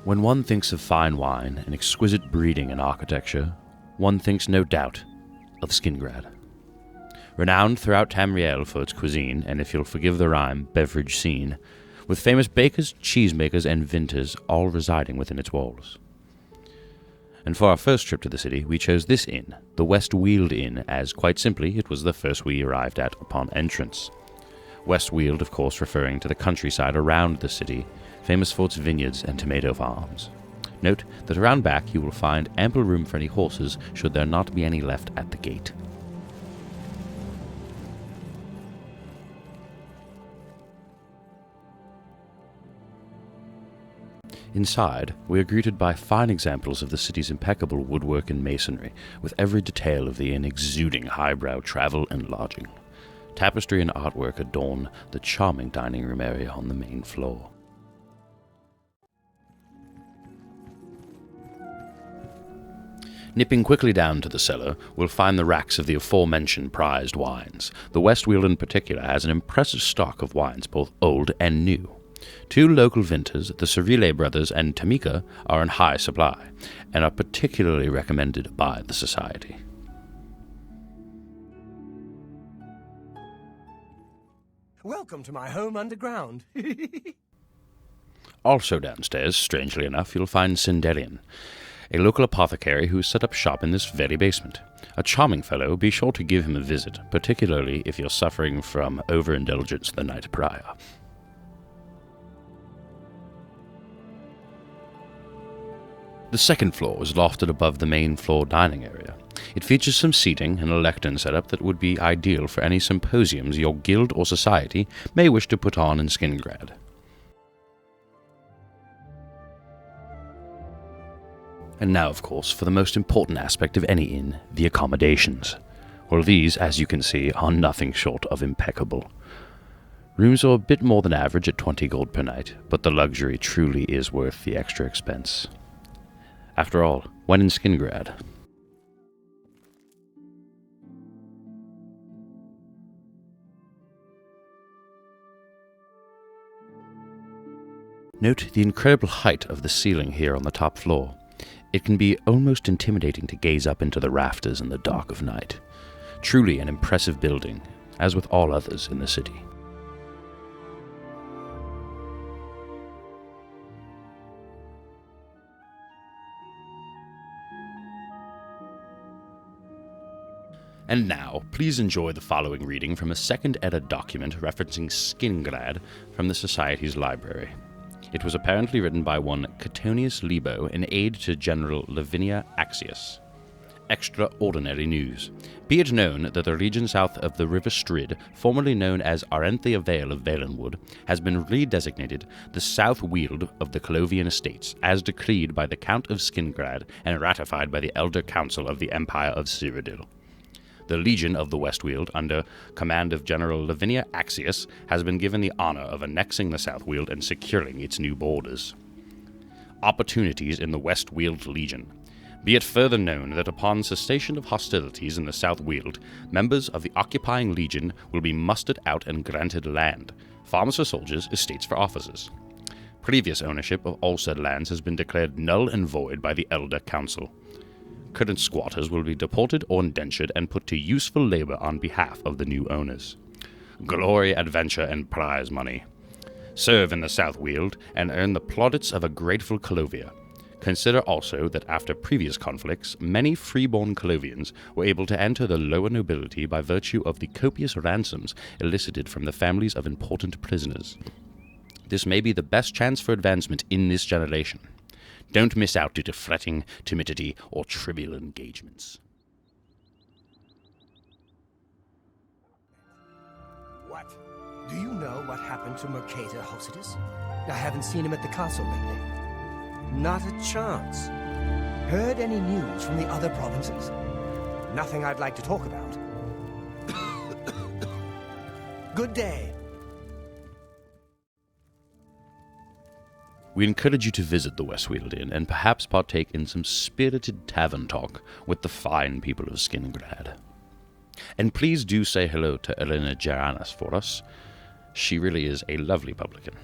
When one thinks of fine wine and exquisite breeding and architecture, one thinks no doubt of Skingrad. Renowned throughout Tamriel for its cuisine, and if you'll forgive the rhyme, beverage scene, with famous bakers, cheesemakers, and vintners all residing within its walls. And for our first trip to the city, we chose this inn, the West Weald Inn, as quite simply it was the first we arrived at upon entrance. West Weald, of course, referring to the countryside around the city, famous for its vineyards and tomato farms. Note that around back you will find ample room for any horses should there not be any left at the gate. Inside, we are greeted by fine examples of the city's impeccable woodwork and masonry, with every detail of the inn exuding highbrow travel and lodging. Tapestry and artwork adorn the charming dining room area on the main floor. Nipping quickly down to the cellar, we'll find the racks of the aforementioned prized wines. The West Weald in particular has an impressive stock of wines, both old and new. Two local vintners, the Cervile brothers and Tamika, are in high supply, and are particularly recommended by the Society. Welcome to my home underground. Also downstairs, strangely enough, you'll find Sindelian, a local apothecary who set up shop in this very basement. A charming fellow, be sure to give him a visit, particularly if you're suffering from overindulgence the night prior. The second floor is lofted above the main floor dining area. It features some seating and a lectern setup that would be ideal for any symposiums your guild or society may wish to put on in Skingrad. And now, of course, for the most important aspect of any inn, the accommodations. Well, these, as you can see, are nothing short of impeccable. Rooms are a bit more than average at 20 gold per night, but the luxury truly is worth the extra expense. After all, when in Skingrad. Note the incredible height of the ceiling here on the top floor. It can be almost intimidating to gaze up into the rafters in the dark of night. Truly an impressive building, as with all others in the city. And now, please enjoy the following reading from a second edda document referencing Skingrad from the Society's library. It was apparently written by one Catonius Lebo, an aide to General Lavinia Axius. Extraordinary news. Be it known that the region south of the River Strid, formerly known as Arenthia Vale of Valenwood, has been redesignated the South Weald of the Colovian Estates, as decreed by the Count of Skingrad and ratified by the Elder Council of the Empire of Cyrodiil. The Legion of the West Weald, under command of General Lavinia Axius, has been given the honor of annexing the South Weald and securing its new borders. Opportunities in the West Weald Legion. Be it further known that upon cessation of hostilities in the South Weald, members of the occupying legion will be mustered out and granted land, farms for soldiers, estates for officers. Previous ownership of all said lands has been declared null and void by the Elder Council. Current squatters will be deported or indentured and put to useful labor on behalf of the new owners. Glory, adventure, and prize money. Serve in the South Weald and earn the plaudits of a grateful Colovia. Consider also that after previous conflicts, many freeborn Colovians were able to enter the lower nobility by virtue of the copious ransoms elicited from the families of important prisoners. This may be the best chance for advancement in this generation. Don't miss out due to fretting, timidity, or trivial engagements. What? Do you know what happened to Mercator Hosidus? I haven't seen him at the castle lately. Not a chance. Heard any news from the other provinces? Nothing I'd like to talk about. Good day. We encourage you to visit the West Weald Inn and perhaps partake in some spirited tavern talk with the fine people of Skingrad. And please do say hello to Elena Geranas for us. She really is a lovely publican.